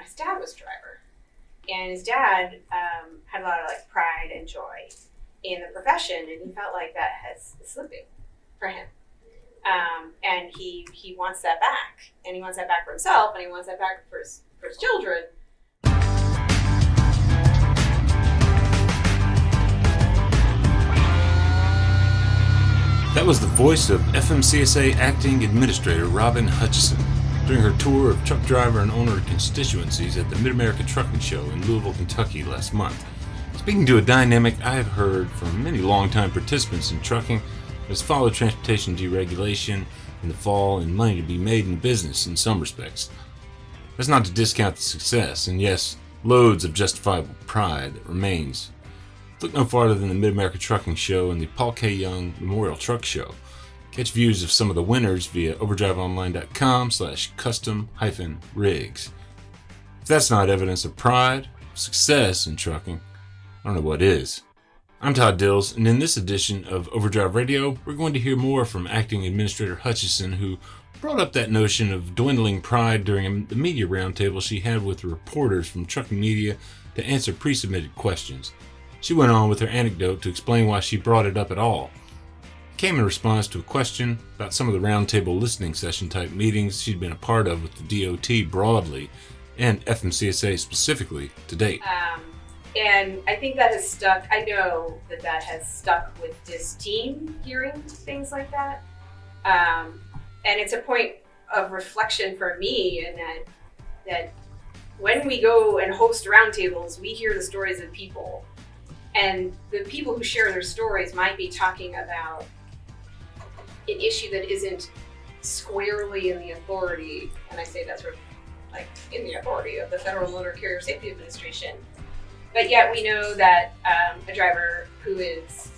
his dad was a driver, and his dad had a lot of like pride and joy in the profession, and he felt like that is slipping for him. And he wants that back, and he wants that back for himself, and he wants that back for his children. That was the voice of FMCSA Acting Administrator Robin Hutcheson during her tour of truck driver and owner constituencies at the Mid-America Trucking Show in Louisville, Kentucky last month. Speaking to a dynamic I have heard from many longtime participants in trucking, has followed transportation deregulation in the fall and money to be made in business in some respects. That's not to discount the success, and yes, loads of justifiable pride that remains. Look no farther than the Mid-America Trucking Show and the Paul K. Young Memorial Truck Show. Catch views of some of the winners via overdriveonline.com/custom-rigs. If that's not evidence of pride, success in trucking, I don't know what is. I'm Todd Dills, and in this edition of Overdrive Radio, we're going to hear more from Acting Administrator Hutcheson, who brought up that notion of dwindling pride during the media roundtable she had with reporters from trucking media to answer pre-submitted questions. She went on with her anecdote to explain why she brought it up at all. It came in response to a question about some of the roundtable listening session type meetings she'd been a part of with the DOT broadly and FMCSA specifically to date. And I think that has stuck. I know that has stuck with this team hearing things like that. And it's a point of reflection for me in that when we go and host roundtables, we hear the stories of people. And the people who share their stories might be talking about an issue that isn't squarely in the authority, and I say that's sort of like in the authority of the Federal Motor Carrier Safety Administration. But yet we know that a driver who is,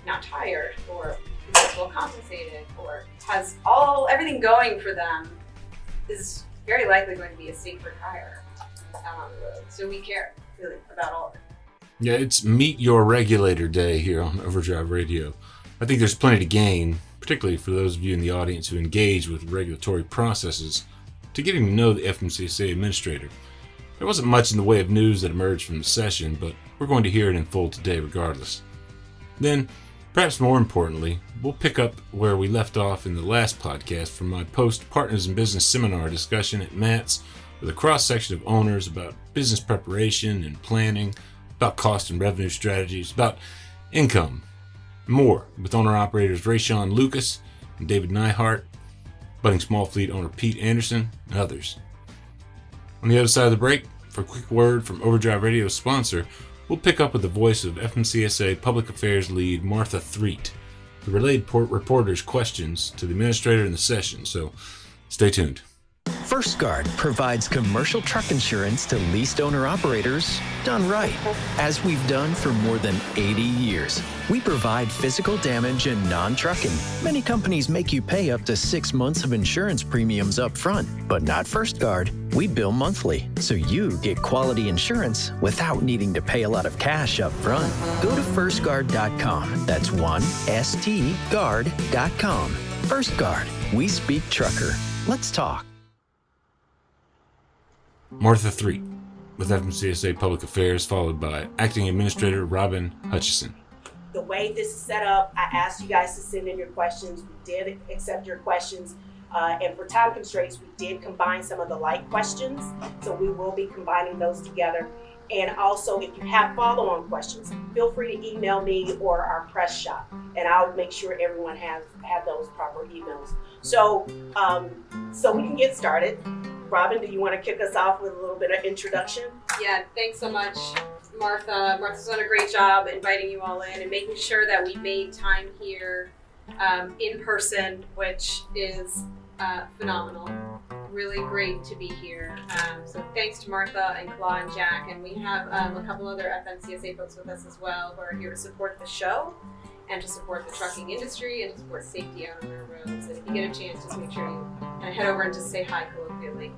not tired or is well compensated or has everything going for them is very likely going to be a safer driver out on the road. So we care really about all of it. Yeah, it's Meet Your Regulator Day here on Overdrive Radio. I think there's plenty to gain, particularly for those of you in the audience who engage with regulatory processes, to getting to know the FMCSA administrator. There wasn't much in the way of news that emerged from the session, but we're going to hear it in full today regardless. Then, perhaps more importantly, we'll pick up where we left off in the last podcast from my post-Partners in Business seminar discussion at MATS with a cross-section of owners about business preparation and planning, about cost and revenue strategies, about income, and more, with owner-operators Raeshawn Lucas and David Nihart, budding small fleet owner Pete Anderson, and others. On the other side of the break, for a quick word from Overdrive Radio's sponsor, we'll pick up with the voice of FMCSA Public Affairs lead Martha Threet, who relayed reporters' questions to the administrator in the session, so stay tuned. First Guard provides commercial truck insurance to leased owner-operators done right, as we've done for more than 80 years. We provide physical damage and non-trucking. Many companies make you pay up to 6 months of insurance premiums up front, but not First Guard. We bill monthly, so you get quality insurance without needing to pay a lot of cash up front. Go to firstguard.com. That's stguard.com. First Guard. We speak trucker. Let's talk. Martha Threet with FMCSA Public Affairs, followed by Acting Administrator Robin Hutcheson. The way this is set up, I asked you guys to send in your questions. We did accept your questions. And for time constraints, we did combine some of the light questions. So we will be combining those together. And also, if you have follow-on questions, feel free to email me or our press shop, and I'll make sure everyone have those proper emails. So we can get started. Robin, do you want to kick us off with a little bit of introduction? Yeah, thanks so much, Martha. Martha's done a great job inviting you all in and making sure that we made time here in person, which is phenomenal. Really great to be here. So thanks to Martha and Claude and Jack, and we have a couple other FMCSA folks with us as well who are here to support the show and to support the trucking industry and to support safety out on our roads. And if you get a chance, just make sure you head over and just say hi colloquially.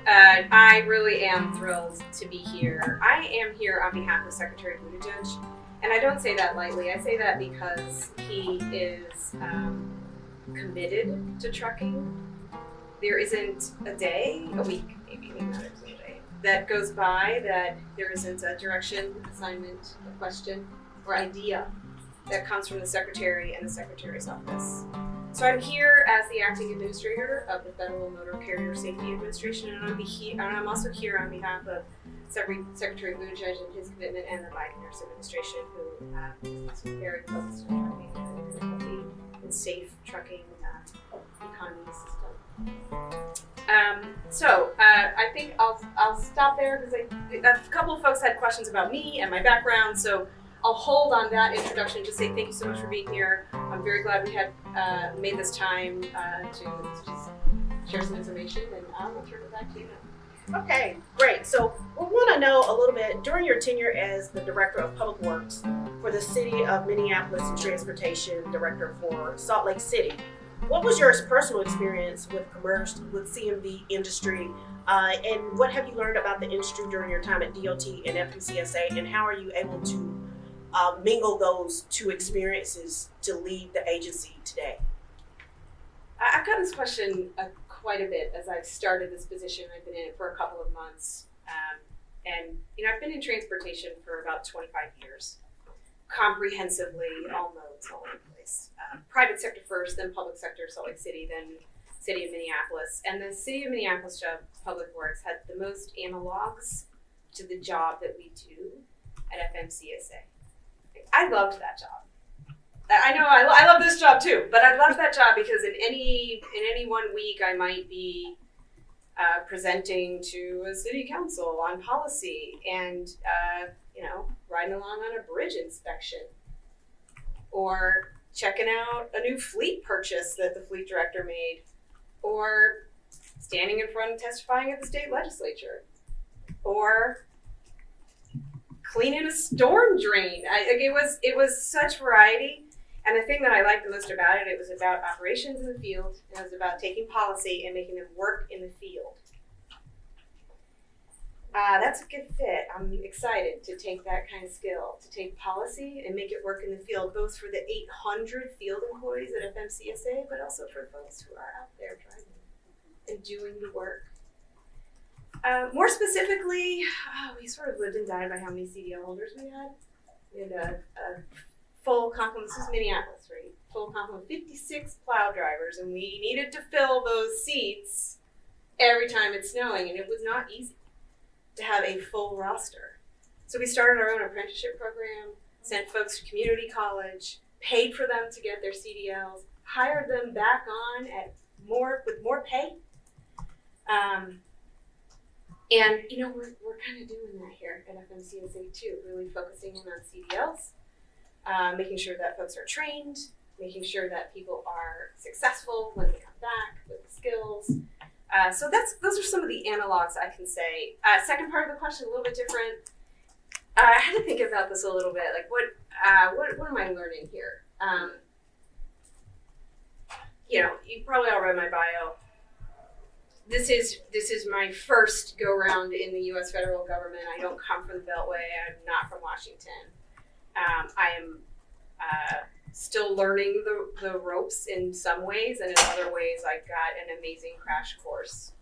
I really am thrilled to be here. I am here on behalf of Secretary Buttigieg, and I don't say that lightly. I say that because he is committed to trucking. there isn't a day, a week, maybe not a day, that goes by that there isn't a direction, assignment, a question, or idea that comes from the Secretary and the Secretary's office. So I'm here as the acting administrator of the Federal Motor Carrier Safety Administration, and I'm also here on behalf of Secretary Buttigieg and his commitment, and the Biden administration, who is very focused on trucking and a healthy and safe trucking economy system. So I think I'll stop there because a couple of folks had questions about me and my background, so I'll hold on that introduction to say thank you so much for being here. I'm very glad we had made this time to just share some information, and I will turn it back to you now. Okay, great. So we want to know a little bit, during your tenure as the Director of Public Works for the City of Minneapolis and Transportation Director for Salt Lake City, what was your personal experience with CMV industry, and what have you learned about the industry during your time at DOT and FMCSA, and how are you able to mingle those two experiences to lead the agency today? I've gotten this question quite a bit as I've started this position. I've been in it for a couple of months, and I've been in transportation for about 25 years, comprehensively, all modes, all over the place. Private sector first, then public sector, Salt Lake City, then City of Minneapolis. And the City of Minneapolis job, Public Works, had the most analogs to the job that we do at FMCSA. I loved that job. I know I love this job too, but I loved that job because in any 1 week I might be presenting to a city council on policy and riding along on a bridge inspection, or checking out a new fleet purchase that the fleet director made, or standing in front and testifying at the state legislature, or cleaning a storm drain. It was such variety. And the thing that I liked the most about it was about operations in the field, and it was about taking policy and making them work in the field. That's a good fit. I'm excited to take that kind of skill, to take policy and make it work in the field, both for the 800 field employees at FMCSA, but also for folks who are out there driving and doing the work. More specifically, we sort of lived and died by how many CDL holders we had. We had a full complement. This is Minneapolis, right? Full complement of 56 plow drivers, and we needed to fill those seats every time it's snowing, and it was not easy to have a full roster. So we started our own apprenticeship program, sent folks to community college, paid for them to get their CDLs, hired them back on with more pay. And we're kind of doing that here at FMCSA too, really focusing in on CDLs, making sure that folks are trained, making sure that people are successful when they come back with the skills. So those are some of the analogs I can say. Second part of the question, a little bit different. I had to think about this a little bit. Like, what am I learning here? You probably all read my bio. This is my first go round in the U.S. federal government. I don't come from the Beltway. I'm not from Washington. I am still learning the ropes in some ways, and in other ways I got an amazing crash course.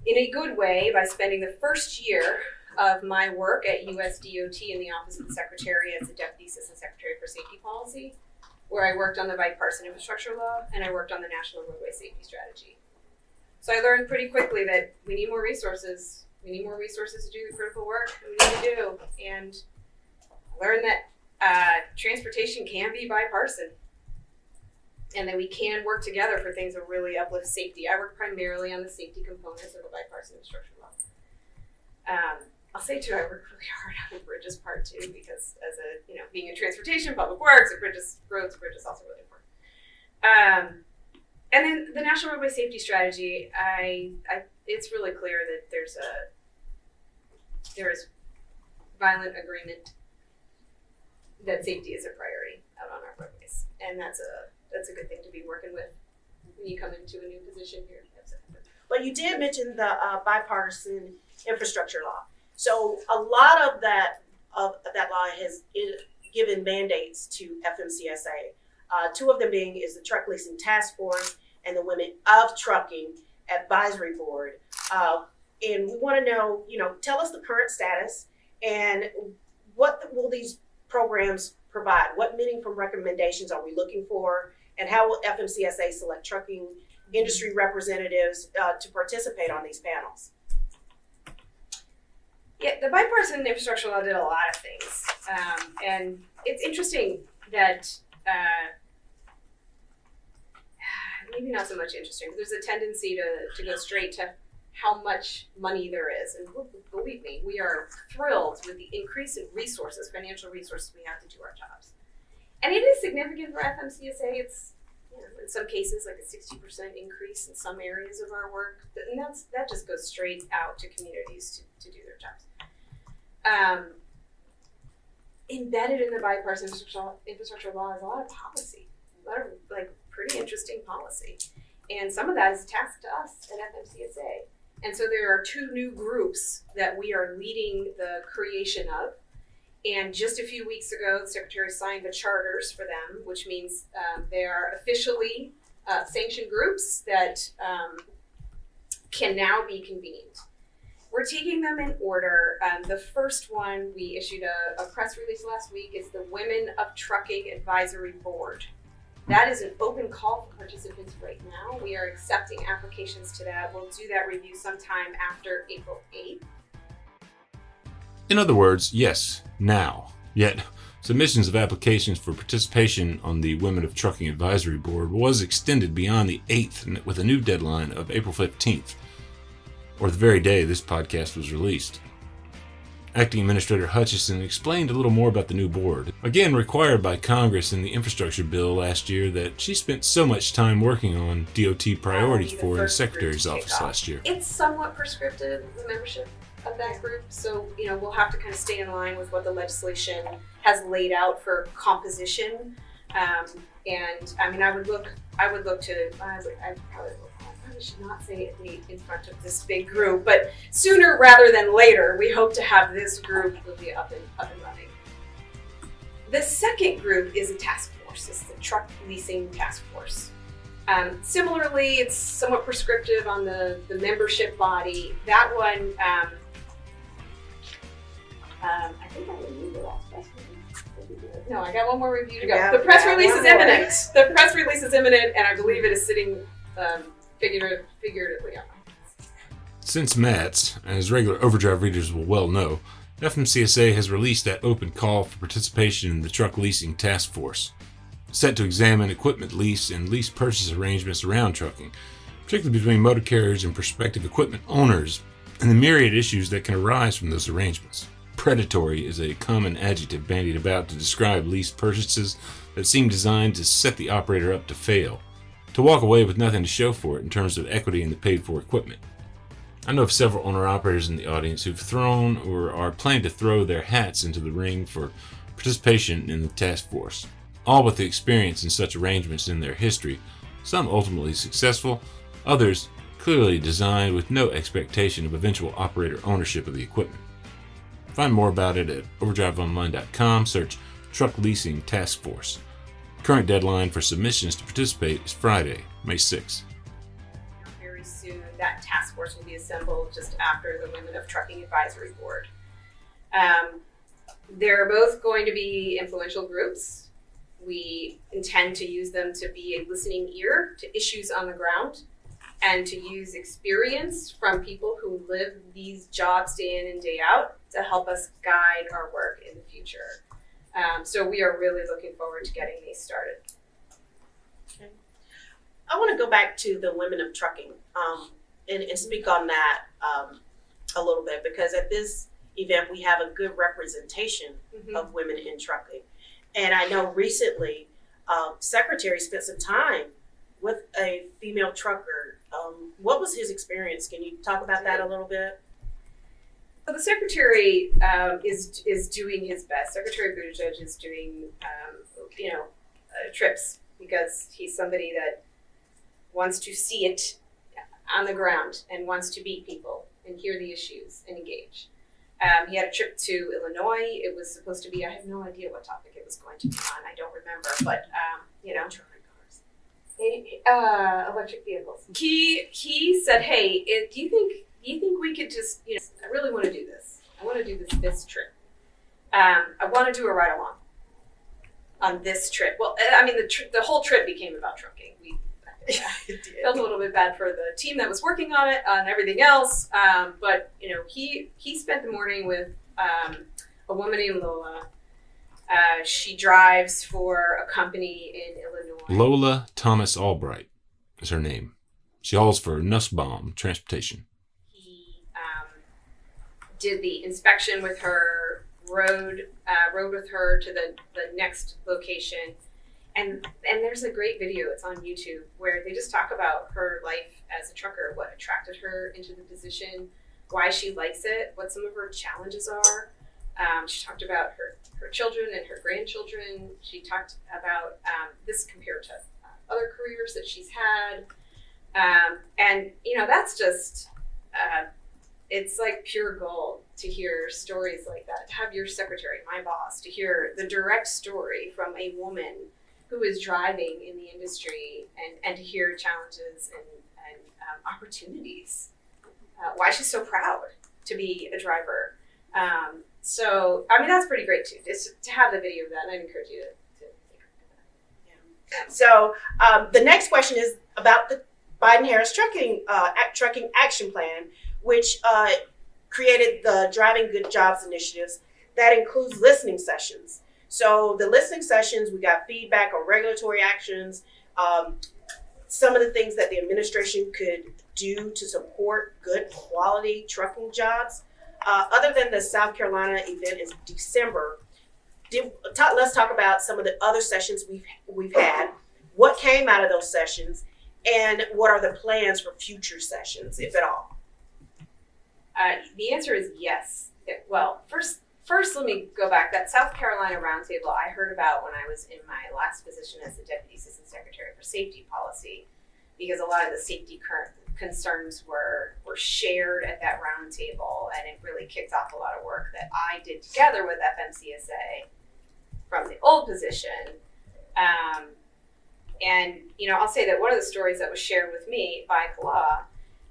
In a good way, by spending the first year of my work at US DOT in the Office of the Secretary as the Deputy Assistant Secretary for Safety Policy, where I worked on the Bipartisan Infrastructure Law, and I worked on the National Roadway Safety Strategy. So I learned pretty quickly that we need more resources. We need more resources to do the critical work that we need to do. And I learned that transportation can be bipartisan, and that we can work together for things that really uplift safety. I work primarily on the safety components of the Bipartisan Infrastructure Law. I'll say too, I work really hard on the bridges part too, because as being in transportation, public works, and roads, bridges also really important. And then the National Roadway Safety Strategy, it's really clear that there is violent agreement that safety is a priority out on our roadways, and that's a good thing to be working with when you come into a new position here. But you did mention the Bipartisan Infrastructure Law. So a lot of that law has given mandates to FMCSA. Two of them being is the Truck Leasing Task Force and the Women of Trucking. Advisory Board. And we want to know, tell us the current status and what will these programs provide? What meaningful recommendations are we looking for? And how will FMCSA select trucking industry representatives to participate on these panels? Yeah, the Bipartisan Infrastructure Law did a lot of things. And it's interesting that, maybe not so much interesting, but there's a tendency to go straight to how much money there is. And believe me, we are thrilled with the increase in resources, financial resources we have to do our jobs. And it is significant for FMCSA. It's, in some cases, like a 60% increase in some areas of our work. And that just goes straight out to communities to do their jobs. Embedded in the Bipartisan Infrastructure Law is a lot of policy, a lot of pretty interesting policy. And some of that is tasked to us at FMCSA. And so there are 2 new groups that we are leading the creation of. And just a few weeks ago, the Secretary signed the charters for them, which means they are officially sanctioned groups that can now be convened. We're taking them in order. The first one, we issued a press release last week, is the Women of Trucking Advisory Board. That is an open call for participants right now. We are accepting applications to that. We'll do that review sometime after April 8th. In other words, yes, now. Yet, submissions of applications for participation on the Women of Trucking Advisory Board was extended beyond the 8th with a new deadline of April 15th, or the very day this podcast was released. Acting Administrator Hutcheson explained a little more about the new board, again required by Congress in the infrastructure bill last year that she spent so much time working on DOT priorities for in the Secretary's office last year. It's somewhat prescriptive, the membership of that group, so we'll have to kind of stay in line with what the legislation has laid out for composition. And I mean, I probably should not say a date in front of this big group, but sooner rather than later, we hope to have this group will be up and running. The second group is a task force. It's the Truck Leasing Task Force. Similarly, it's somewhat prescriptive on the membership body. That one, I think I reviewed the last press release. No, I got one more review to go. The press release is imminent. The press release is imminent, and I believe it is sitting figuratively on. Since MATS, as regular Overdrive readers will well know, FMCSA has released that open call for participation in the Truck Leasing Task Force, set to examine equipment lease and lease purchase arrangements around trucking, particularly between motor carriers and prospective equipment owners, and the myriad issues that can arise from those arrangements. Predatory is a common adjective bandied about to describe lease purchases that seem designed to set the operator up to fail, to walk away with nothing to show for it in terms of equity in the paid-for equipment. I know of several owner-operators in the audience who've thrown or are planning to throw their hats into the ring for participation in the task force, all with the experience in such arrangements in their history, some ultimately successful, others clearly designed with no expectation of eventual operator ownership of the equipment. Find more about it at overdriveonline.com, search Truck Leasing Task Force. Current deadline for submissions to participate is Friday, May 6th. Very soon, that task force will be assembled just after the Women of Trucking Advisory Board. They're both going to be influential groups. We intend to use them to be a listening ear to issues on the ground and to use experience from people who live these jobs day in and day out to help us guide our work in the future. So we are really looking forward to getting these started. Okay. I want to go back to the Women of Trucking and speak on that a little bit, because at this event we have a good representation of women in trucking. And I know recently Secretary spent some time with a female trucker. What was his experience? Can you talk about that a little bit? So the Secretary is doing his best. Secretary Buttigieg is doing trips because he's somebody that wants to see it on the ground and wants to meet people and hear the issues and engage. He had a trip to Illinois. It was supposed to be, I have no idea what topic it was going to be on. I don't remember, but Electric vehicles. He said, "Hey, do you think we could just, I really want to do this. I want to do this trip. I want to do a ride along on this trip." Well, I mean, the whole trip became about trucking. We felt a little bit bad for the team that was working on it and everything else. But he spent the morning with a woman named Lola. She drives for a company in Illinois. Lola Thomas Albright is her name. She hauls for Nussbaum Transportation. He did the inspection with her, rode with her to the next location, and there's a great video. It's on YouTube where they just talk about her life as a trucker, what attracted her into the position, why she likes it, what some of her challenges are. She talked about her children and her grandchildren. She talked about this compared to other careers that she's had. And that's just, it's like pure gold to hear stories like that, to have your secretary, my boss, to hear the direct story from a woman who is driving in the industry and to hear challenges and opportunities. Why she's so proud to be a driver. So, I mean, that's pretty great too, just to have the video of that, and I'd encourage you to take a look at that. So the next question is about the Biden-Harris trucking action plan, which created the Driving Good Jobs initiatives that includes listening sessions. So the listening sessions, we got feedback on regulatory actions, some of the things that the administration could do to support good quality trucking jobs. Other than the South Carolina event in December, let's talk about some of the other sessions we've had. What came out of those sessions, and what are the plans for future sessions, if at all? The answer is yes. Well, first, let me go back. That South Carolina roundtable I heard about when I was in my last position as the Deputy Assistant Secretary for Safety Policy, because a lot of the safety concerns were shared at that roundtable, and it really kicked off a lot of work that I did together with FMCSA from the old position. And I'll say that one of the stories that was shared with me by Kala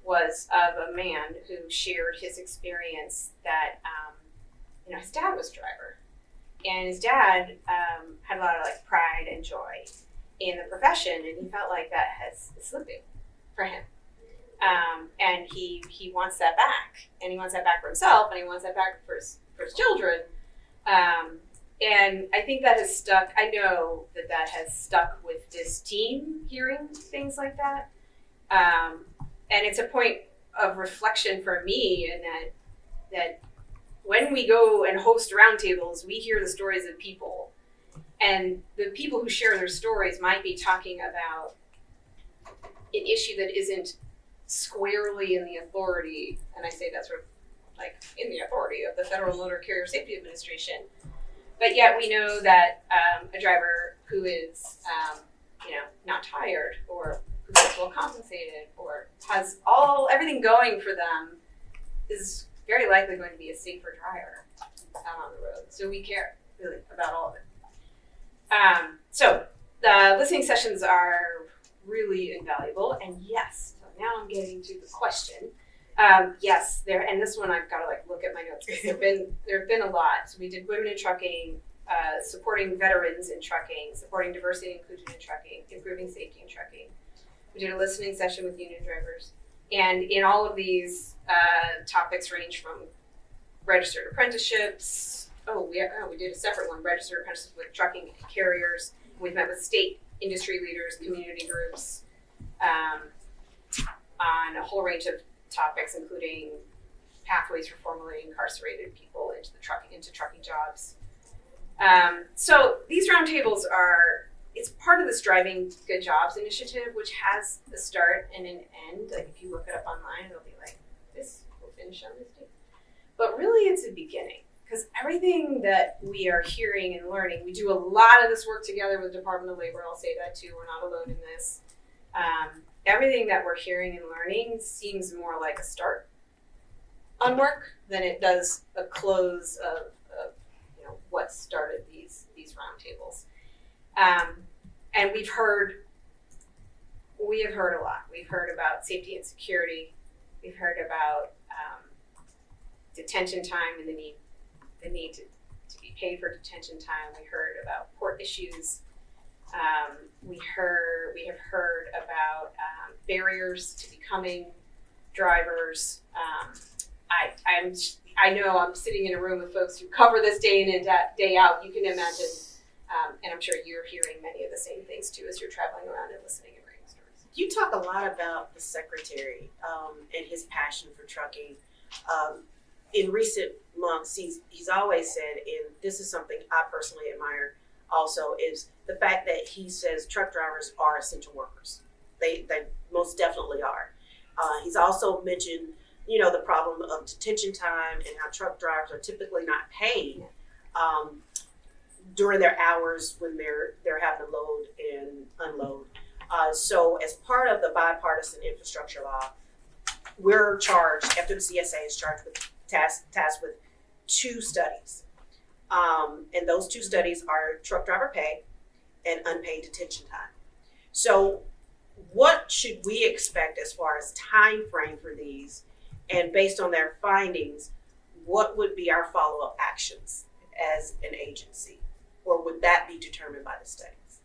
was of a man who shared his experience that his dad was a driver, and his dad had a lot of pride and joy in the profession, and he felt like that is slipping for him. And he wants that back, and he wants that back for himself, and he wants that back for his children. And I think that has stuck. I know that has stuck with this team, hearing things like that. And it's a point of reflection for me, in that when we go and host roundtables, we hear the stories of people, and the people who share their stories might be talking about an issue that isn't squarely in the authority, and I say that sort of in the authority of the Federal Motor Carrier Safety Administration, but yet we know that a driver who is not tired, or who is well compensated, or has everything going for them, is very likely going to be a safer driver out on the road. So we care really about all of it. So the listening sessions are really invaluable, and yes, so now I'm getting to the question. Yes, and this one I've got to look at my notes, because there have been a lot. So we did women in trucking, supporting veterans in trucking, supporting diversity and inclusion in trucking, improving safety in trucking. We did a listening session with union drivers, and in all of these topics range from registered apprenticeships. We did a separate one, registered apprenticeships with trucking carriers. We've met with state industry leaders, community groups, on a whole range of topics, including pathways for formerly incarcerated people into trucking jobs. So these roundtables it's part of this Driving Good Jobs initiative, which has a start and an end. If you look it up online, it'll be this will finish on this date. But really, it's a beginning, because everything that we are hearing and learning, we do a lot of this work together with the Department of Labor. I'll say that too. We're not alone in this. Everything that we're hearing and learning seems more like a start on work than it does a close of what started these roundtables. And we've heard we have heard a lot. We've heard about safety and security. We've heard about detention time and the need to be paid for detention time. We heard about port issues. We have heard about barriers to becoming drivers. I know I'm sitting in a room with folks who cover this day in and day out. You can imagine, and I'm sure you're hearing many of the same things too as you're traveling around and listening and reading stories. You talk a lot about the secretary and his passion for trucking. In recent months, he's always said, and this is something I personally admire also, is the fact that he says truck drivers are essential workers. They most definitely are. He's also mentioned, the problem of detention time and how truck drivers are typically not paid during their hours when they're having to load and unload. So as part of the Bipartisan Infrastructure Law, we're charged, FMCSA is charged with tasked with 2 studies. And those 2 studies are truck driver pay and unpaid detention time. So what should we expect as far as time frame for these? And based on their findings, what would be our follow-up actions as an agency? Or would that be determined by the studies?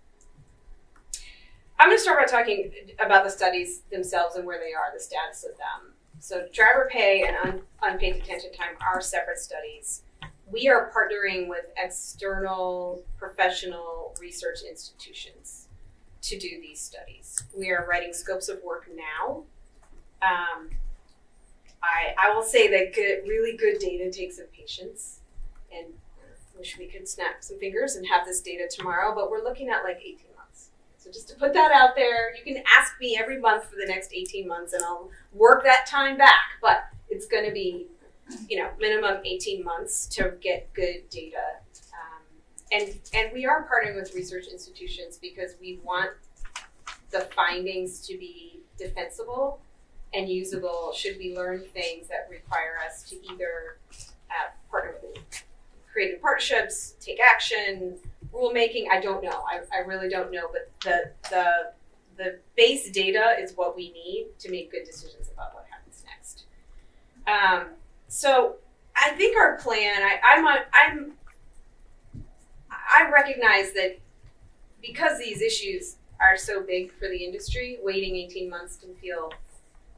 I'm going to start by talking about the studies themselves and where they are, the status of them. So driver pay and unpaid detention time are separate studies. We are partnering with external professional research institutions to do these studies. We are writing scopes of work now. I will say that really good data takes some patience, and wish we could snap some fingers and have this data tomorrow, but we're looking at like 18 months. So just to put that out there, you can ask me every month for the next 18 months and I'll work that time back, but it's going to be, minimum 18 months to get good data. And we are partnering with research institutions because we want the findings to be defensible and usable should we learn things that require us to either partner with creative partnerships, take action, rulemaking. I don't know. I really don't know. But the base data is what we need to make good decisions about what happens next. So I think our plan. I recognize that because these issues are so big for the industry, waiting 18 months can feel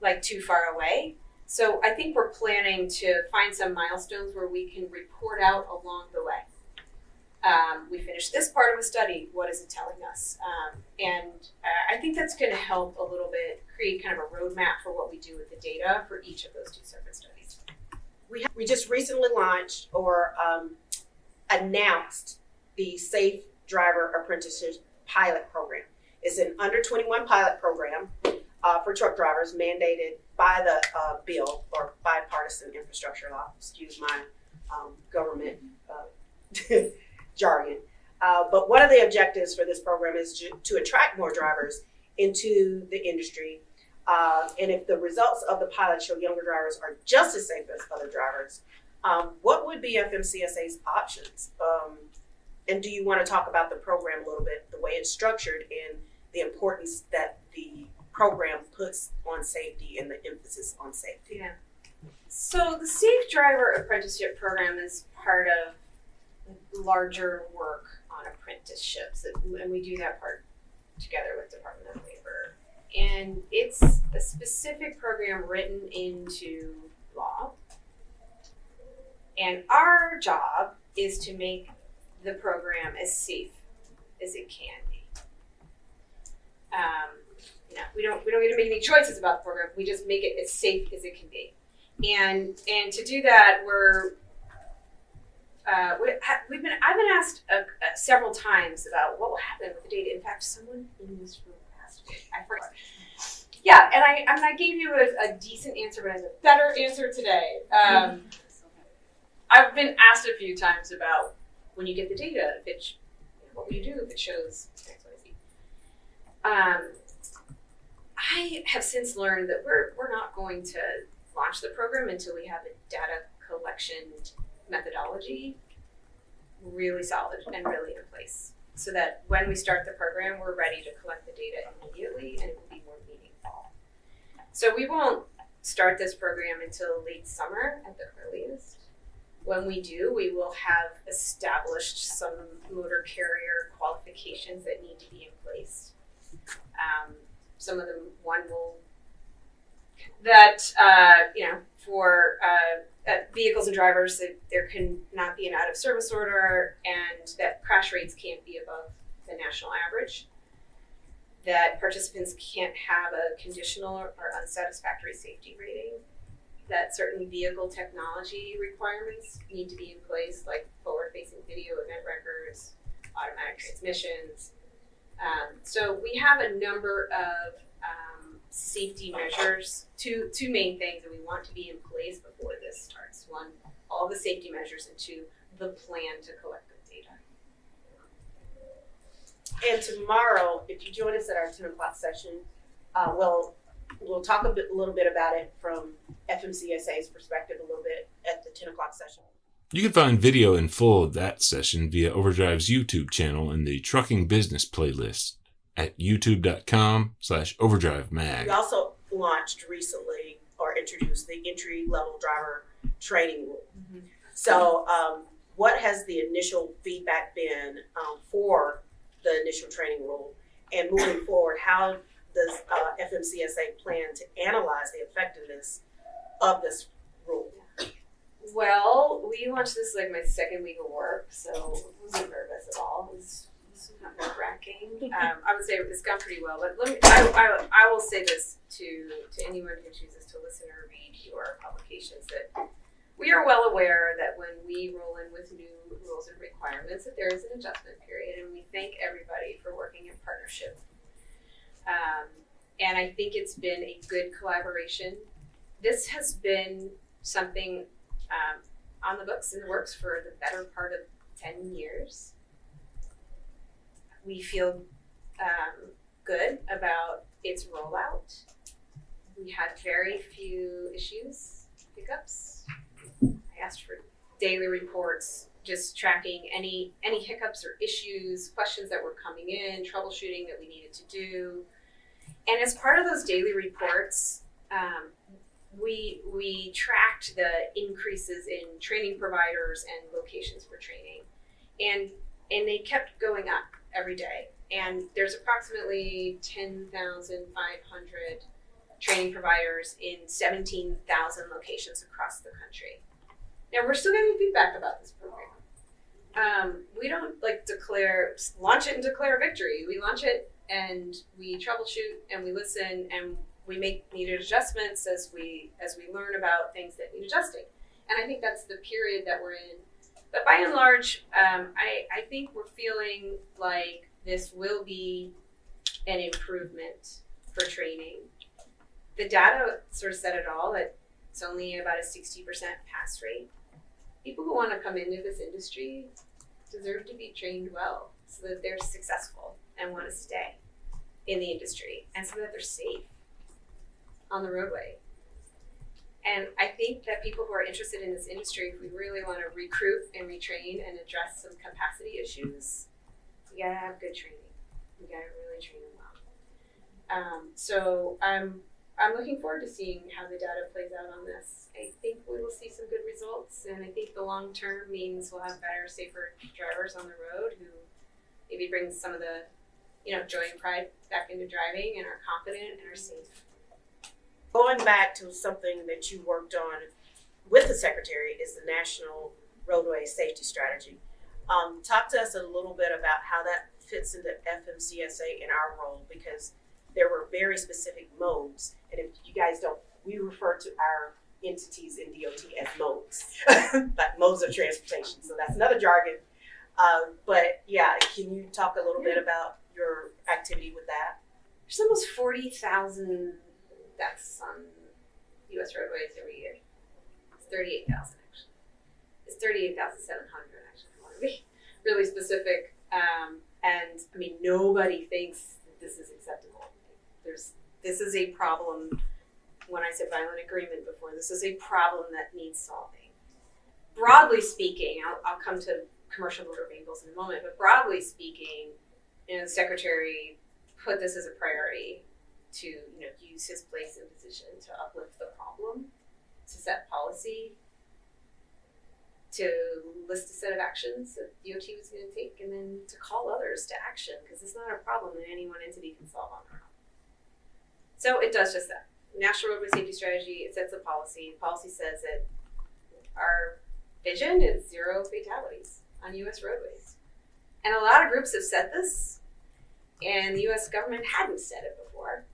like too far away. So I think we're planning to find some milestones where we can report out along the way. We finished this part of a study. What is it telling us? And I think that's going to help a little bit create kind of a roadmap for what we do with the data for each of those 2 separate studies. We just recently launched or announced the Safe Driver Apprenticeship Pilot Program. It's an under 21 pilot program for truck drivers mandated by the bill or Bipartisan Infrastructure Law. Excuse my government jargon. But one of the objectives for this program is to attract more drivers into the industry. And if the results of the pilot show younger drivers are just as safe as other drivers, what would be FMCSA's options? And do you want to talk about the program a little bit, the way it's structured and the importance that the program puts on safety and the emphasis on safety? Yeah. So the Safe Driver Apprenticeship Program is part of larger work on apprenticeships, and we do that part together with Department of Labor. And it's a specific program written into law. And our job is to make the program as safe as it can be. We don't get to make any choices about the program. We just make it as safe as it can be. And to do that, I've been asked several times about what will happen with the data. In fact, someone in this room asked me. I forgot. Yeah, and I gave you a decent answer, but I have a better answer today. I've been asked a few times about when you get the data, what will you do if it shows X, Y, Z? I have since learned that we're not going to launch the program until we have a data collection methodology really solid and really in place. so that when we start the program, we're ready to collect the data immediately and it will be more meaningful. So we won't start this program until late summer at the earliest. When we do, we will have established some motor carrier qualifications that need to be in place. Some of them, one will, that, for vehicles and drivers, that there can not be an out of service order and that crash rates can't be above the national average. That participants can't have a conditional or unsatisfactory safety rating. That certain vehicle technology requirements need to be in place, like forward-facing video event records, automatic transmissions. So we have a number of safety measures, two main things that we want to be in place before this starts. One, all the safety measures, and two, the plan to collect the data. And tomorrow, if you join us at our 10 o'clock session, we'll talk a little bit about it from FMCSA's perspective a little bit at the 10 o'clock session. You can find video in full of that session via Overdrive's YouTube channel in the Trucking Business playlist at youtube.com/overdrivemag. We also launched recently or introduced the entry-level driver training rule. Mm-hmm. So what has the initial feedback been for the initial training rule? And moving forward, how does FMCSA plan to analyze the effectiveness of this rule? Well, we launched this like my second week of work, so I wasn't nervous at all. It was not nerve-wracking. I would say it's gone pretty well, but I will say this to anyone who chooses to listen or read your publications, that we are well aware that when we roll in with new rules and requirements, that there is an adjustment period, and we thank everybody for working in partnership. And I think it's been a good collaboration. This has been something on the books, in the works for the better part of 10 years. We feel good about its rollout. We had very few issues, hiccups. I asked for daily reports, just tracking any hiccups or issues, questions that were coming in, troubleshooting that we needed to do. And as part of those daily reports, we tracked the increases in training providers and locations for training, and they kept going up every day. And there's approximately 10,500 training providers in 17,000 locations across the country. Now we're still getting feedback about this program. We don't launch it and declare victory. We launch it and we troubleshoot and we listen and we make needed adjustments as we learn about things that need adjusting. And I think that's the period that we're in. But by and large, I think we're feeling like this will be an improvement for training. The data sort of said it all, that it's only about a 60% pass rate. People who want to come into this industry deserve to be trained well so that they're successful and want to stay in the industry and so that they're safe on the roadway. And I think that people who are interested in this industry, if we really want to recruit and retrain and address some capacity issues, we gotta have good training. We gotta really train them well. So I'm looking forward to seeing how the data plays out on this. I think we will see some good results, and I think the long term means we'll have better, safer drivers on the road who maybe bring some of the, joy and pride back into driving and are confident and are safe. Going back to something that you worked on with the Secretary is the National Roadway Safety Strategy. Talk to us a little bit about how that fits into FMCSA in our role, because there were very specific modes. And if you guys don't, we refer to our entities in DOT as modes, like modes of transportation. So that's another jargon. But yeah, can you talk a little bit about your activity with that? There's almost 40,000 deaths on U.S. roadways every year. It's 38,000 actually. It's 38,700 actually. I want to be really specific. And I mean, nobody thinks that this is acceptable. This is a problem. When I said violent agreement before, this is a problem that needs solving. Broadly speaking, I'll come to commercial motor vehicles in a moment, but broadly speaking, the Secretary put this as a priority to use his place and position to uplift the problem, to set policy, to list a set of actions that DOT was going to take, and then to call others to action, because it's not a problem that any one entity can solve on their own. So it does just that. National Roadway Safety Strategy, it sets a policy. The policy says that our vision is 0 fatalities on U.S. roadways. And a lot of groups have said this, and the U.S. government hadn't said it before,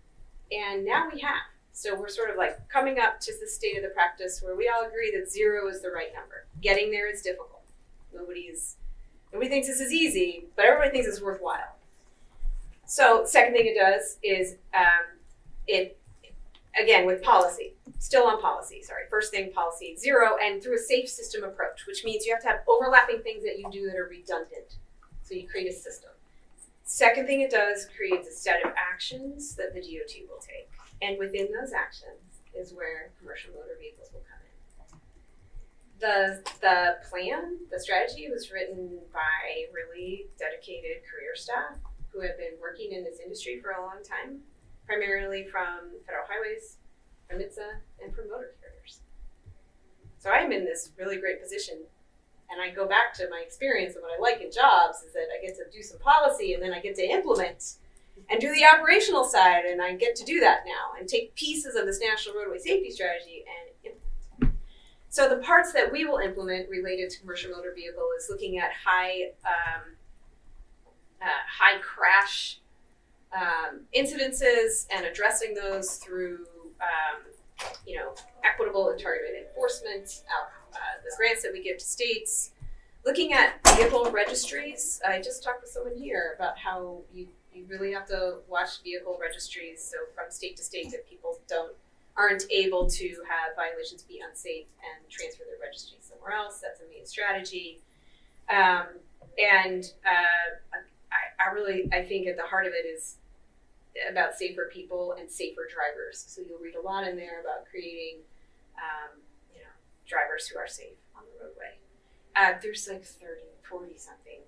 and now we have. So we're sort of like coming up to the state of the practice where we all agree that 0 is the right number. Getting there is difficult. Nobody thinks this is easy, but everybody thinks it's worthwhile. So second thing it does is it, again, with policy, still on policy, sorry. First thing, policy 0, and through a safe system approach, which means you have to have overlapping things that you do that are redundant. So you create a system. Second thing it does, creates a set of actions that the DOT will take. And within those actions is where commercial motor vehicles will come in. The plan, the strategy was written by really dedicated career staff who have been working in this industry for a long time, primarily from Federal Highways, from FMCSA, and from motor carriers. So I'm in this really great position, and I go back to my experience, and what I like in jobs is that I get to do some policy, and then I get to implement and do the operational side, and I get to do that now and take pieces of this National Roadway Safety Strategy and implement. So the parts that we will implement related to commercial motor vehicle is looking at high crash incidences and addressing those through equitable and targeted enforcement, the grants that we give to states, looking at vehicle registries. I just talked with someone here about how you really have to watch vehicle registries, so from state to state that people aren't able to have violations be unsafe and transfer their registry somewhere else. That's a main strategy. I think at the heart of it is about safer people and safer drivers. So you'll read a lot in there about creating, drivers who are safe on the roadway. There's like 30, 40 something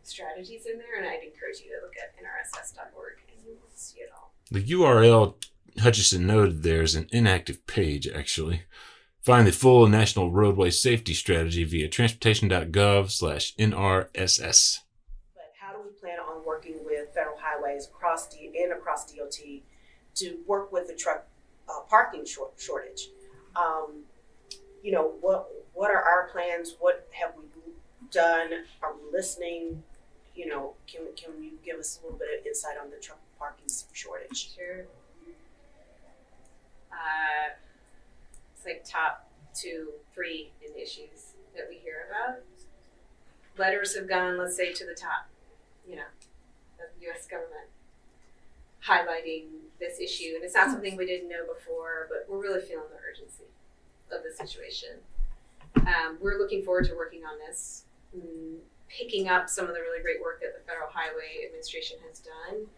strategies in there, and I'd encourage you to look at nrss.org and you will see it all. The URL Hutcheson noted there is an inactive page, actually. Find the full National Roadway Safety Strategy via transportation.gov/NRSS. But how do we plan on working with federal highways across DOT to work with the truck parking shortage? What are our plans? What have we done? Are we listening? Can you give us a little bit of insight on the truck parking shortage? Sure. It's like top 2, 3 in issues that we hear about. Letters have gone, let's say, to the top, of the U.S. government, highlighting this issue. And it's not something we didn't know before, but we're really feeling the urgency of the situation. We're looking forward to working on this, picking up some of the really great work that the Federal Highway Administration has done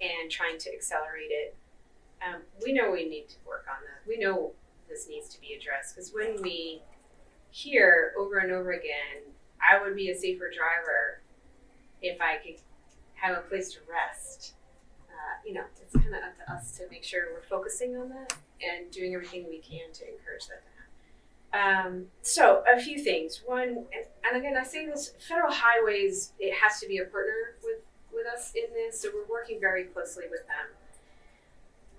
and trying to accelerate it. We know we need to work on that. We know this needs to be addressed, because when we hear over and over again, I would be a safer driver if I could have a place to rest. It's kind of up to us to make sure we're focusing on that and doing everything we can to encourage that to happen. So a few things. One, and again, I say this, Federal Highways, it has to be a partner with us in this, so we're working very closely with them.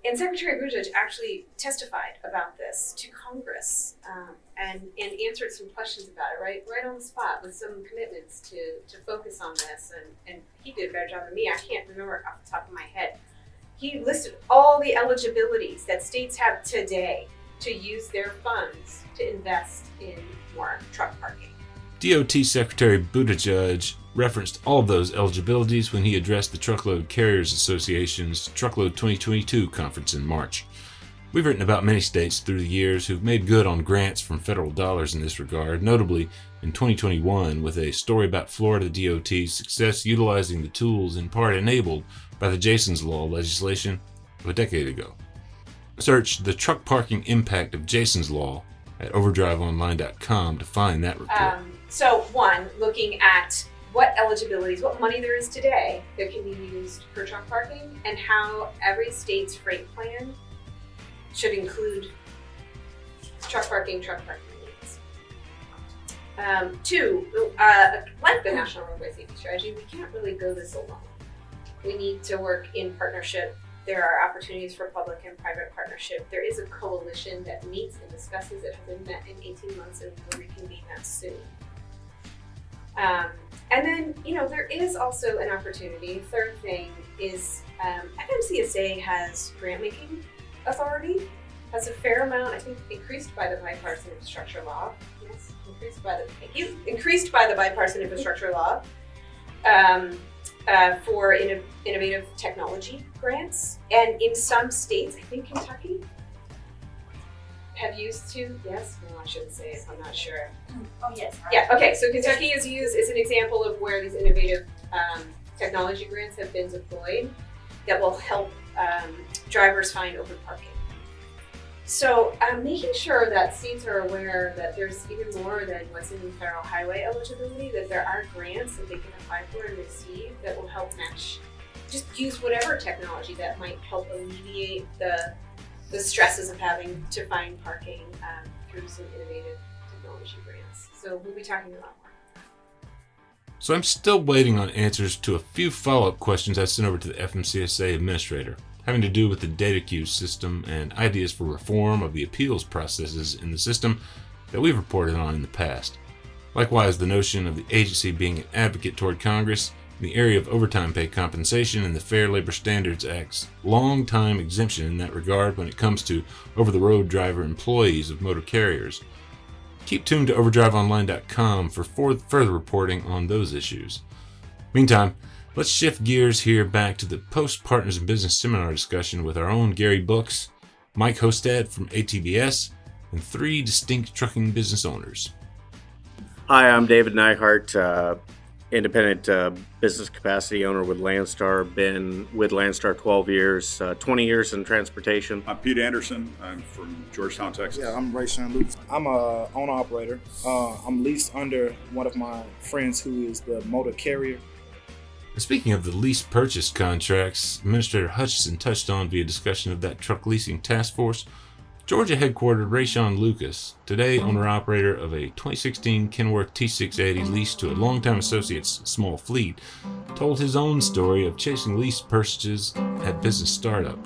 And Secretary Buttigieg actually testified about this to Congress and answered some questions about it right on the spot with some commitments to focus on this. And he did a better job than me. I can't remember off the top of my head. He listed all the eligibilities that states have today to use their funds to invest in more truck parking. DOT Secretary Buttigieg referenced all of those eligibilities when he addressed the Truckload Carriers Association's Truckload 2022 conference in March. We've written about many states through the years who've made good on grants from federal dollars in this regard, notably in 2021 with a story about Florida DOT's success utilizing the tools in part enabled by the Jason's Law legislation of a decade ago. Search the truck parking impact of Jason's Law at overdriveonline.com to find that report. So one, looking at what eligibilities, what money there is today that can be used for truck parking, and how every state's freight plan should include truck parking needs. Two, like the National Roadway Safety Strategy, we can't really go this alone. We need to work in partnership. There are opportunities for public and private partnership. There is a coalition that meets and discusses. It hasn't met in 18 months and will reconvene that soon. And then, there is also an opportunity. Third thing is FMCSA has grant-making authority, has a fair amount, I think, increased by the Bipartisan Infrastructure Law. Yes, increased by the Bipartisan Infrastructure Law for innovative technology grants. And in some states, I think Kentucky, have used to, yes? No, I shouldn't say it, I'm not sure. Oh, yes. Yeah, okay, so Kentucky is used as an example of where these innovative technology grants have been deployed that will help drivers find open parking. So making sure that states are aware that there's even more than what's in federal highway eligibility, that there are grants that they can apply for and receive that will help match. Just use whatever technology that might help alleviate the stresses of having to find parking through some innovative technology grants. So we'll be talking about more. So I'm still waiting on answers to a few follow-up questions I sent over to the FMCSA administrator, having to do with the data queue system and ideas for reform of the appeals processes in the system that we've reported on in the past. Likewise, the notion of the agency being an advocate toward Congress in the area of overtime pay compensation and the Fair Labor Standards Act's long-time exemption in that regard when it comes to over-the-road driver employees of motor carriers. Keep tuned to overdriveonline.com for further reporting on those issues. Meantime, let's shift gears here back to the post-Partners in Business seminar discussion with our own Gary Books, Mike Hosted from ATBS, and three distinct trucking business owners. Hi, I'm David Nihart, independent business capacity owner with Landstar. Been with Landstar 12 years, 20 years in transportation. I'm Pete Anderson. I'm from Georgetown, Texas. Yeah, I'm Raeshawn. I'm a owner-operator. I'm leased under one of my friends who is the motor carrier. Speaking of the lease purchase contracts, Administrator Hutcheson touched on via discussion of that truck leasing task force. Georgia headquartered Raeshawn Lucas, today owner-operator of a 2016 Kenworth T680 leased to a longtime associate's small fleet, told his own story of chasing lease purchases at business startup.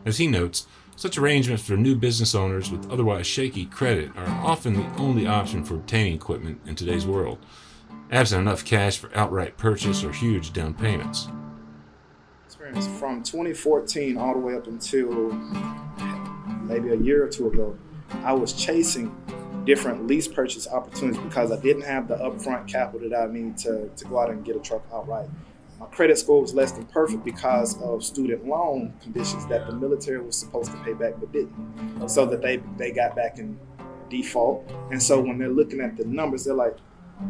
As he notes, such arrangements for new business owners with otherwise shaky credit are often the only option for obtaining equipment in today's world, absent enough cash for outright purchase or huge down payments. Experience from 2014 all the way up until maybe a year or two ago, I was chasing different lease purchase opportunities because I didn't have the upfront capital that I need to go out and get a truck outright. My credit score was less than perfect because of student loan conditions that the military was supposed to pay back but didn't, so that they got back in default. And so when they're looking at the numbers, they're like,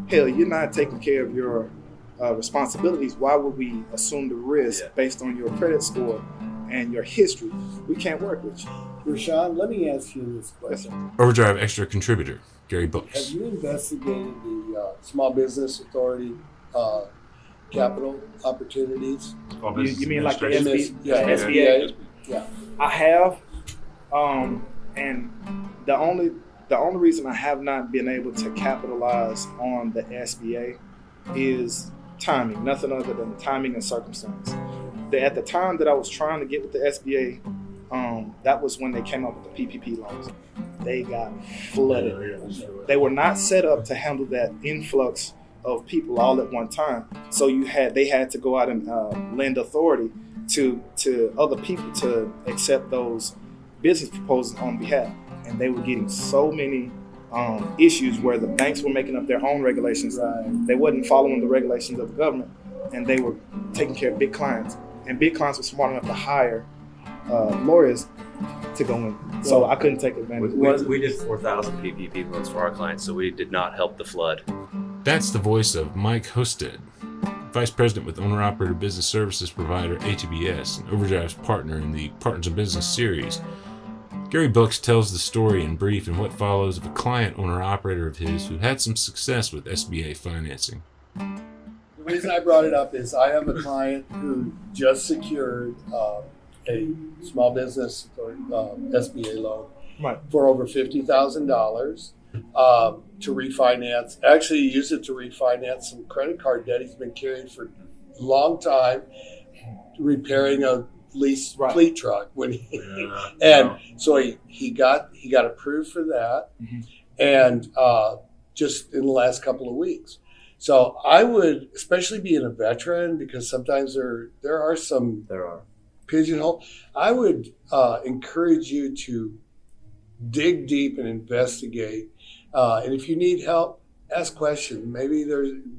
hell, you're not taking care of your responsibilities. Why would we assume the risk based on your credit score and your history? We can't work with you. Raeshawn, let me ask you this question. Overdrive Extra contributor, Gary Books. Have you investigated the Small Business Authority capital opportunities? You mean like the SBA? SBA? Yeah. I have, and the only reason I have not been able to capitalize on the SBA is timing, nothing other than timing and circumstance. At the time that I was trying to get with the SBA, that was when they came up with the PPP loans. They got flooded. They were not set up to handle that influx of people all at one time. So they had to go out and lend authority to other people to accept those business proposals on behalf. And they were getting so many issues where the banks were making up their own regulations. They wasn't following the regulations of the government, and they were taking care of big clients. And big clients were smart enough to hire lawyers to go in. So I couldn't take advantage. We did 4,000 PPP loans for our clients, so we did not help the flood. That's the voice of Mike Hosted, Vice President with Owner-Operator Business Services provider ATBS and Overdrive's partner in the Partners in Business series. Gary Books tells the story in brief and what follows of a client owner-operator of his who had some success with SBA financing. The reason I brought it up is I have a client who just secured a small business or SBA loan for over $50,000 to refinance. Actually, he used it to refinance some credit card debt he's been carrying for a long time, repairing a leased fleet truck so he got approved for that, and just in the last couple of weeks. So I would, especially being a veteran, because sometimes there are pigeonhole. I would encourage you to dig deep and investigate, and if you need help, ask questions. Maybe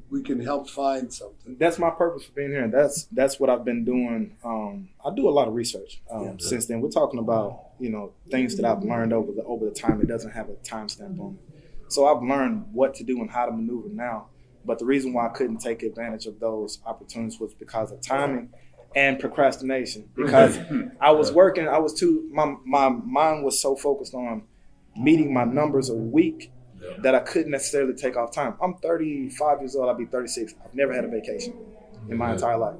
we can help find something. That's my purpose for being here, and that's what I've been doing. I do a lot of research since then. We're talking about things that I've learned over the time. It doesn't have a timestamp on it, so I've learned what to do and how to maneuver now. But the reason why I couldn't take advantage of those opportunities was because of timing and procrastination. Because I was working, my mind was so focused on meeting my numbers a week that I couldn't necessarily take off time. I'm 35 years old, I'll be 36. I've never had a vacation in my entire life.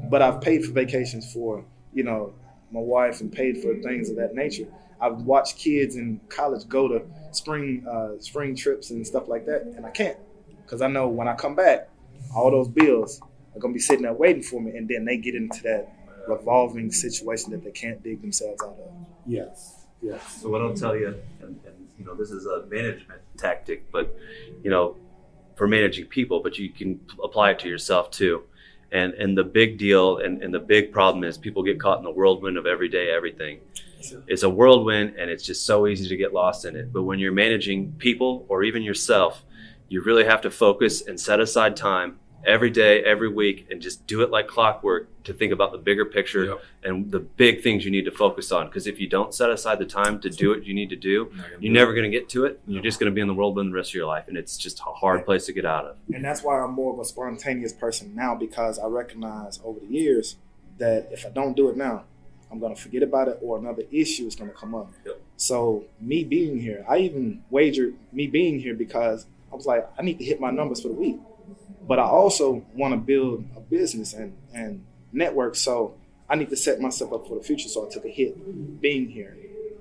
But I've paid for vacations for, my wife and paid for things of that nature. I've watched kids in college go to spring trips and stuff like that, and I can't. Because I know when I come back, all those bills are going to be sitting there waiting for me, and then they get into that revolving situation that they can't dig themselves out of. Yes. So what I'll tell you, and this is a management tactic, but for managing people, but you can apply it to yourself too. And the big deal and the big problem is people get caught in the whirlwind of everyday everything. It's a whirlwind, and it's just so easy to get lost in it. But when you're managing people or even yourself, you really have to focus and set aside time every day, every week, and just do it like clockwork to think about the bigger picture and the big things you need to focus on. Because if you don't set aside the time to do what you need to do, you're never going to get to it. You're just going to be in the whirlwind the rest of your life, and it's just a hard place to get out of. And that's why I'm more of a spontaneous person now, because I recognize over the years that if I don't do it now, I'm going to forget about it, or another issue is going to come up. So me being here, I even wagered me being here because I was like, I need to hit my numbers for the week. But I also want to build a business and network, so I need to set myself up for the future. So I took a hit being here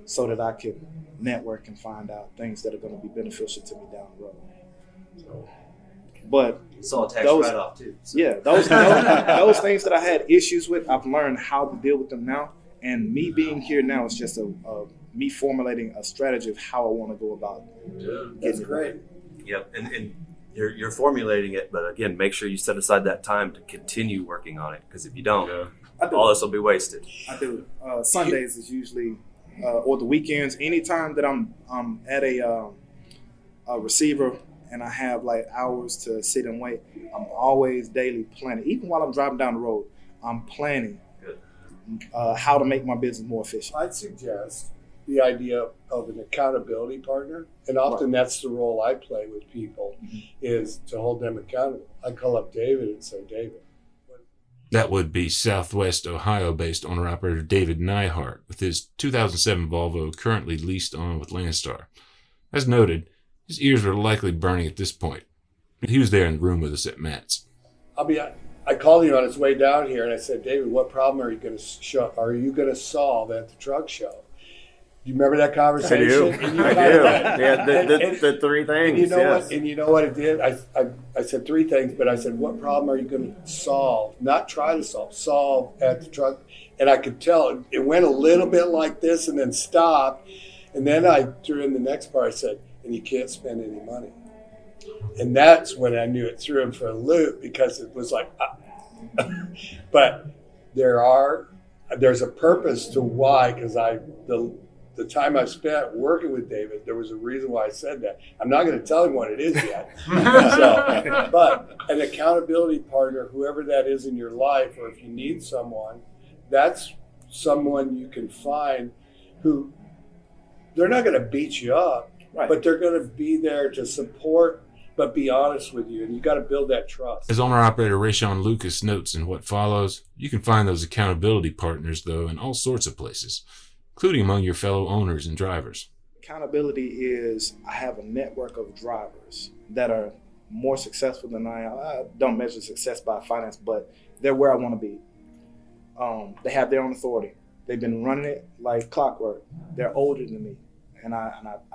so that I could network and find out things that are going to be beneficial to me down the road. But it's all tax write-off too. So. Yeah, those things that I had issues with, I've learned how to deal with them now. And me being here now is just me formulating a strategy of how I want to go about it. That's great. Yep, and you're formulating it, but again, make sure you set aside that time to continue working on it, because if you don't, all this will be wasted. I do. Sundays is usually, or the weekends, anytime that I'm at a receiver and I have like hours to sit and wait, I'm always daily planning. Even while I'm driving down the road, I'm planning how to make my business more efficient. I'd suggest the idea of an accountability partner, and often that's the role I play with people, is to hold them accountable. I call up David and say, David. That would be Southwest Ohio-based owner-operator David Nihart with his 2007 Volvo currently leased on with Landstar. As noted, his ears were likely burning at this point. He was there in the room with us at Matt's. I called him on his way down here, and I said, David, what problem are you going to solve at the truck show? Do you remember that conversation? I do. Yeah, the three things. And you know what it did? I said three things, but I said, what problem are you going to solve? Not try to solve at the truck. And I could tell it went a little bit like this and then stopped. And then I threw in the next part. I said, and you can't spend any money. And that's when I knew it threw him for a loop, because it was like, but there's a purpose to why, because the time I spent working with David, there was a reason why I said that. I'm not going to tell him what it is yet. But an accountability partner, whoever that is in your life, or if you need someone, that's someone you can find who, they're not going to beat you up, but they're going to be there to support, but be honest with you. And you got to build that trust. As owner-operator Raeshawn Lucas notes in what follows, you can find those accountability partners, though, in all sorts of places, including among your fellow owners and drivers. Accountability is I have a network of drivers that are more successful than I am. I don't measure success by finance, but they're where I want to be. They have their own authority. They've been running it like clockwork. They're older than me. And I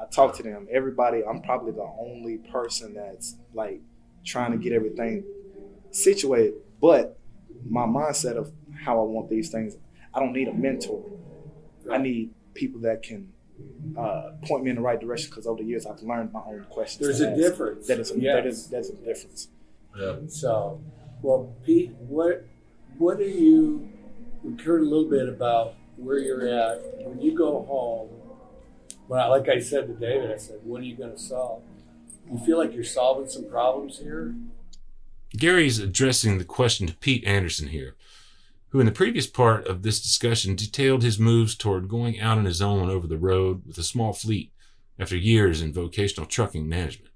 talk to them. Everybody, I'm probably the only person that's like trying to get everything situated. But my mindset of how I want these things, I don't need a mentor. I need people that can point me in the right direction, because over the years I've learned my own questions. There's a difference. That's a difference. Yeah. So, well, Pete, what do you, we heard a little bit about where you're at. When you go home, well, like I said to David, I said, what are you going to solve? You feel like you're solving some problems here? Gary's addressing the question to Pete Anderson here, who in the previous part of this discussion detailed his moves toward going out on his own over the road with a small fleet after years in vocational trucking management.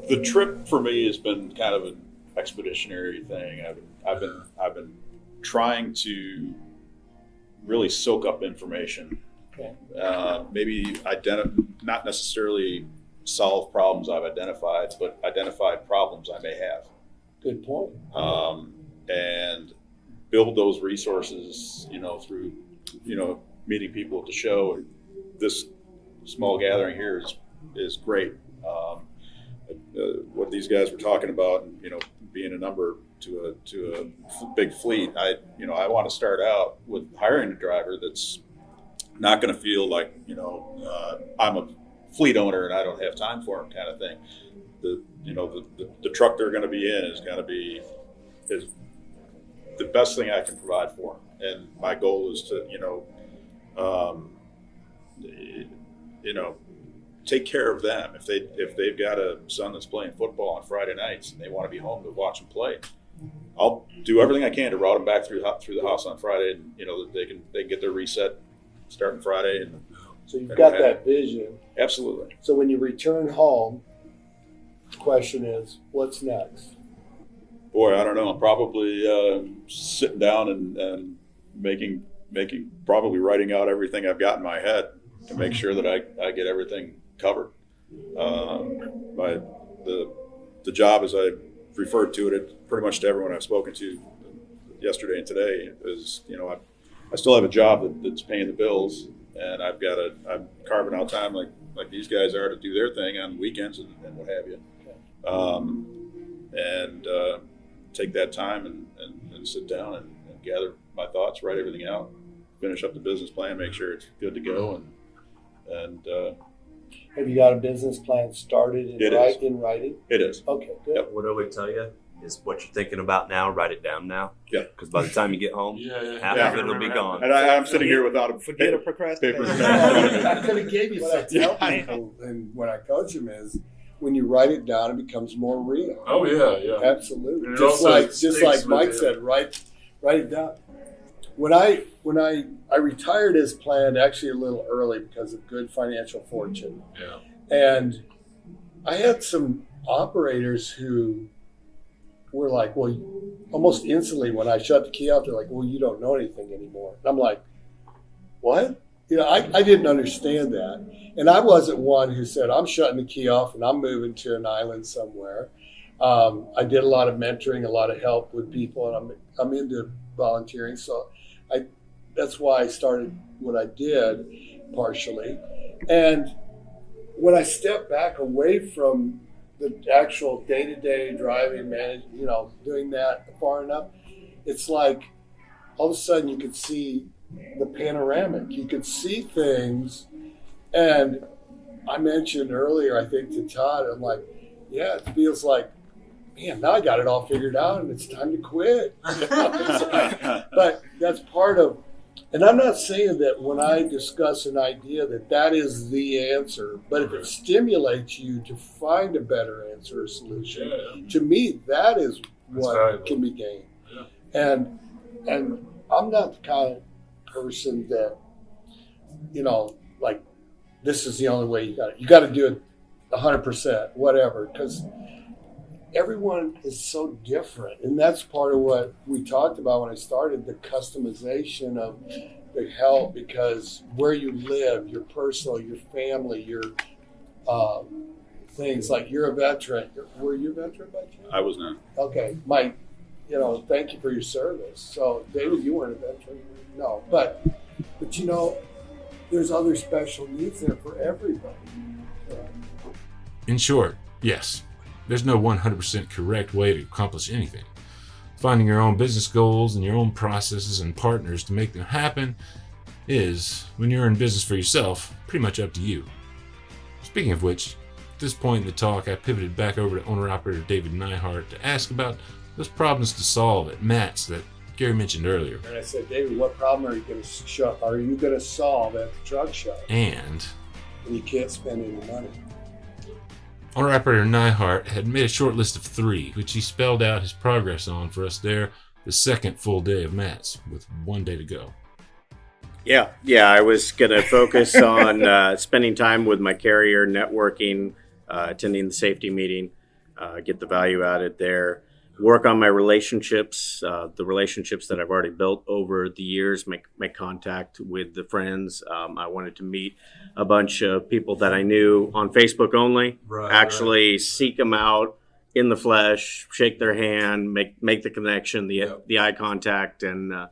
The trip for me has been kind of an expeditionary thing. I've been trying to really soak up information. Okay. Maybe not necessarily solve problems I've identified, but identified problems I may have. Good point. And build those resources, through, meeting people at the show. This small gathering here is great. What these guys were talking about, being a number to a big fleet. I want to start out with hiring a driver that's not going to feel like, I'm a fleet owner and I don't have time for him, kind of thing. The truck they're going to be in is the best thing I can provide for them. And my goal is to, take care of them. If they've got a son that's playing football on Friday nights and they want to be home to watch them play, I'll do everything I can to route them back through the house on Friday, and that they can get their reset starting Friday. And so you've got that vision. Absolutely. So when you return home, the question is, what's next? Boy, I don't know. I'm probably sitting down and probably writing out everything I've got in my head to make sure that I get everything covered. The job, as I referred to it pretty much to everyone I've spoken to yesterday and today, is I still have a job that's paying the bills, and I'm carving out time like these guys are to do their thing on weekends and what have you. And take that time and sit down and gather my thoughts, write everything out, finish up the business plan, make sure it's good to go. And have you got a business plan started in writing? It is. Okay, good. Yep. What I would tell you is what you're thinking about now, write it down now. Yeah. Because by the time you get home, half of it will be gone. And I'm sitting here without a Forget a procrastinator. I could have gave you some help. And what I coach them is, when you write it down, it becomes more real. Oh yeah. Absolutely. Just like Mike said, write it down. When I retired as planned, actually a little early because of good financial fortune. Yeah. And I had some operators who were like, well, almost instantly when I shut the key off, they're like, well, you don't know anything anymore. And I'm like, what? I didn't understand that. And I wasn't one who said, I'm shutting the key off and I'm moving to an island somewhere. I did a lot of mentoring, a lot of help with people, and I'm into volunteering. So that's why I started what I did, partially. And when I stepped back away from the actual day-to-day driving, doing that far enough, it's like all of a sudden you could see the panoramic. You could see things. And I mentioned earlier, I think to Todd, I'm like, yeah, it feels like, man, now I got it all figured out and it's time to quit. But that's part of, and I'm not saying that when I discuss an idea that is the answer, but if it stimulates you to find a better answer or solution, to me, that is what can be gained. Yeah. And I'm not the kind of person that, like, this is the only way you got to do it 100%, whatever, because everyone is so different. And that's part of what we talked about when I started, the customization of they help because where you live, your personal, your family, your things like you're a veteran. Were you a veteran by chance? I was not. Okay, thank you for your service. So, David, you weren't a veteran. No, but there's other special needs there for everybody. In short, yes, there's no 100% correct way to accomplish anything. Finding your own business goals and your own processes and partners to make them happen is, when you're in business for yourself, pretty much up to you. Speaking of which, at this point in the talk, I pivoted back over to owner-operator David Nihart to ask about those problems to solve at MATS that Gary mentioned earlier. And I said, David, what problem are you going to solve at the truck show? And you can't spend any money. Owner-operator Nihart had made a short list of 3, which he spelled out his progress on for us there the second full day of MATS, with 1 day to go. Yeah, I was going to focus on spending time with my carrier, networking, attending the safety meeting, get the value added there, work on my relationships, the relationships that I've already built over the years, make contact with the friends. I wanted to meet a bunch of people that I knew on Facebook only, seek them out in the flesh, shake their hand, make the connection, the eye contact, and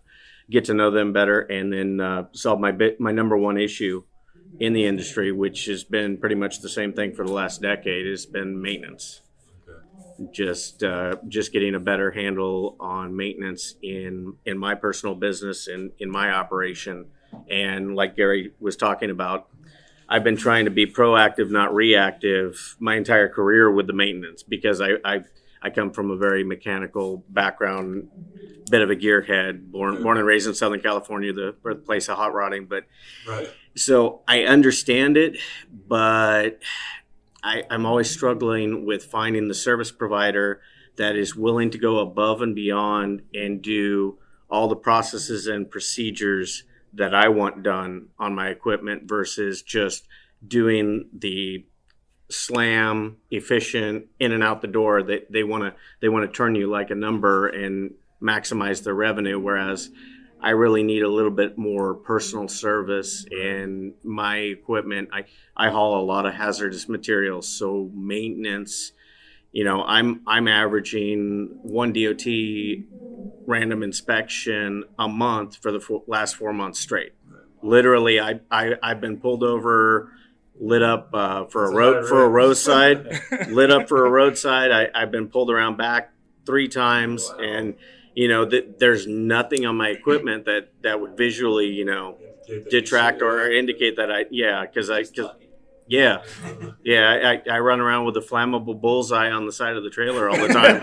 get to know them better, and then solve my number one issue in the industry, which has been pretty much the same thing for the last decade, has been maintenance. Just getting a better handle on maintenance in my personal business and in my operation. And like Gary was talking about, I've been trying to be proactive, not reactive, my entire career with the maintenance, because I come from a very mechanical background, bit of a gearhead, born and raised in Southern California, the birthplace of hot rodding. But so I understand it, but I'm always struggling with finding the service provider that is willing to go above and beyond and do all the processes and procedures that I want done on my equipment versus just doing the slam, efficient, in and out the door. They want to turn you like a number and maximize their revenue, whereas I really need a little bit more personal service. And my equipment, I haul a lot of hazardous materials, so maintenance, I'm averaging 1 DOT random inspection a month for the last 4 months straight. Literally, I've been pulled over, lit up for a roadside, lit up for a roadside. I've been pulled around back 3 times, and there's nothing on my equipment that would visually, detract or indicate that I run around with a flammable bullseye on the side of the trailer all the time.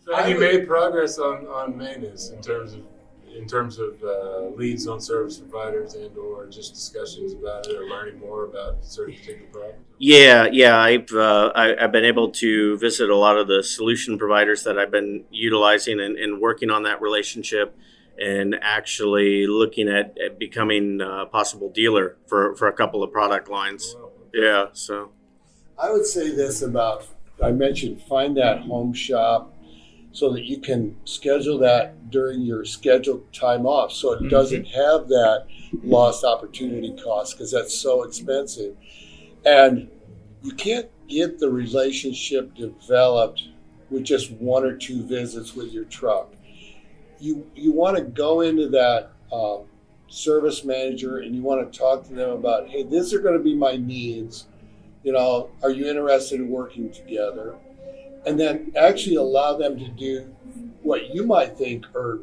So have you made progress on maintenance in terms of leads on service providers and or just discussions about it or learning more about certain particular problems? Yeah. I've been able to visit a lot of the solution providers that I've been utilizing and working on that relationship, and actually looking at becoming a possible dealer for a couple of product lines. Yeah, so. I would say this I mentioned find that home shop so that you can schedule that during your scheduled time off, so it doesn't have that lost opportunity cost, because that's so expensive. And you can't get the relationship developed with just 1 or 2 visits with your truck. You want to go into that service manager and you want to talk to them about, hey, these are going to be my needs. Are you interested in working together? And then actually allow them to do what you might think are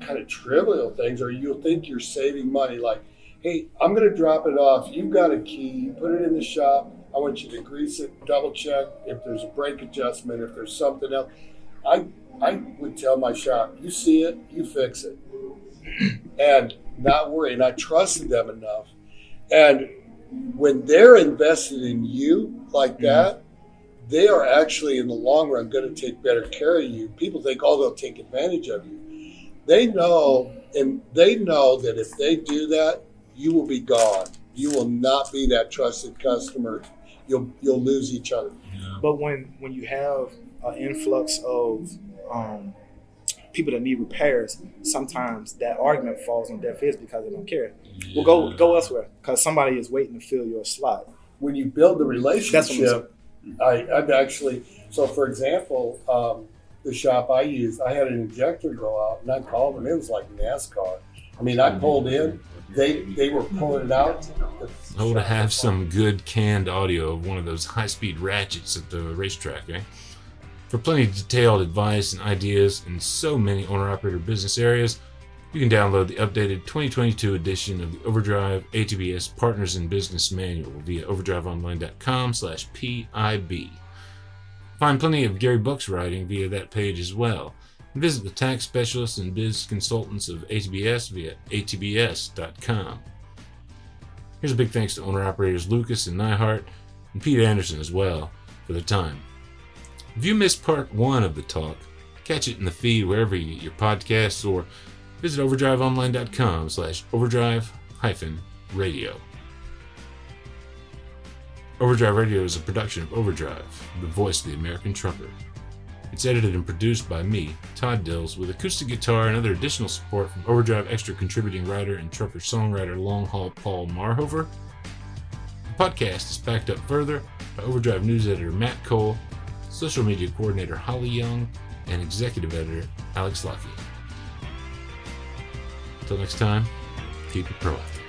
kind of trivial things, or you'll think you're saving money. Like, hey, I'm going to drop it off. You've got a key. Put it in the shop. I want you to grease it, double check if there's a brake adjustment, if there's something else. I would tell my shop, you see it, you fix it. And not worry. And I trusted them enough. And when they're invested in you like that, they are actually in the long run going to take better care of you. People think, they'll take advantage of you. They know that if they do that, you will be gone. You will not be that trusted customer. You'll lose each other. But when you have an influx of people that need repairs, sometimes that argument falls on deaf ears because they don't care. Well, go elsewhere because somebody is waiting to fill your slot. When you build the That's relationship, I've actually, so for example, the shop I used, I had an injector go out, and I called them. It was like NASCAR. I mean, I pulled in, they were pulling it out. Oh, to have some good canned audio of one of those high-speed ratchets at the racetrack, eh? For plenty of detailed advice and ideas in so many owner-operator business areas, you can download the updated 2022 edition of the Overdrive ATBS Partners in Business Manual via overdriveonline.com/PIB. Find plenty of Gary Buck's writing via that page as well. And visit the tax specialists and biz consultants of ATBS via atbs.com. Here's a big thanks to owner-operators Lucas and Nihart and Pete Anderson as well for their time. If you missed part 1 of the talk, catch it in the feed wherever you get your podcasts or visit overdriveonline.com/overdrive-radio. Overdrive Radio is a production of Overdrive, the voice of the American trucker. It's edited and produced by me, Todd Dills, with acoustic guitar and other additional support from Overdrive Extra contributing writer and trucker-songwriter Long Haul Paul Marhover. The podcast is backed up further by Overdrive news editor Matt Cole, social media coordinator Holly Young, and executive editor Alex Lucky. Until next time, keep it proactive.